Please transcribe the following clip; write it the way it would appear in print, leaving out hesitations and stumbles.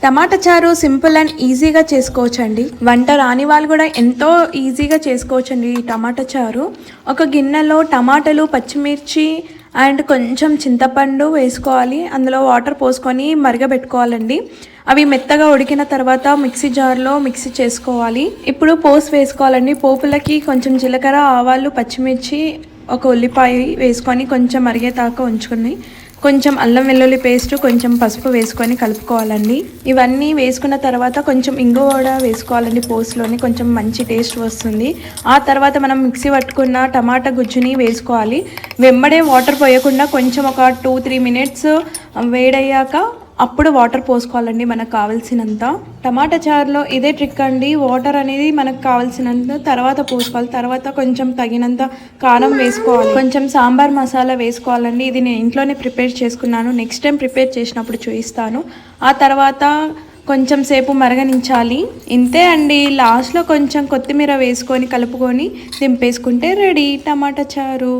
టమాటా చారు simple and ఈజీగా చేసుకోవచ్చండి. వంట రాని వాళ్ళు కూడా ఎంతో ఈజీగా చేసుకోవచ్చండి ఈ టమాటా చారు. ఒక గిన్నెలో టమాటాలు, పచ్చిమిర్చి అండ్ కొంచెం చింతపండు వేసుకోవాలి. అందులో వాటర్ పోసుకొని మరగబెట్టుకోవాలండి. అవి మెత్తగా ఉడికిన తర్వాత మిక్సీ జార్లో మిక్సీ చేసుకోవాలి. ఇప్పుడు పోసు వేసుకోవాలండి. పోపులకి కొంచెం జీలకర్ర, ఆవాలు, పచ్చిమిర్చి, ఒక ఉల్లిపాయ వేసుకొని కొంచెం మరిగేదాకా ఉంచుకొని కొంచెం అల్లం వెల్లుల్లి పేస్ట్, కొంచెం పసుపు వేసుకొని కలుపుకోవాలండి. ఇవన్నీ వేసుకున్న తర్వాత కొంచెం ఇంగువ కూడా వేసుకోవాలండి. పోస్ట్లోని కొంచెం మంచి టేస్ట్ వస్తుంది. ఆ తర్వాత మనం మిక్సీ పట్టుకున్న టమాటా గుజ్జుని వేసుకోవాలి. వెంబడే వాటర్ పోయకుండా కొంచెం ఒక 2-3 మినిట్స్ వేడయ్యాక అప్పుడు వాటర్ పోసుకోవాలండి మనకు కావాల్సినంత. టమాటా చారులో ఇదే ట్రిక్ అండి. వాటర్ అనేది మనకు కావాల్సినంత తర్వాత పోసుకోవాలి. తర్వాత కొంచెం తగినంత కారం వేసుకోవాలి. కొంచెం సాంబార్ మసాలా వేసుకోవాలండి. ఇది నేను ఇంట్లోనే ప్రిపేర్ చేసుకున్నాను. నెక్స్ట్ టైం ప్రిపేర్ చేసినప్పుడు చూపిస్తాను. ఆ తర్వాత కొంచెం సేపు మరగనించాలి. ఇంతే అండి. లాస్ట్లో కొంచెం కొత్తిమీర వేసుకొని కలుపుకొని దింపేసుకుంటే రెడీ టమాటా చారు.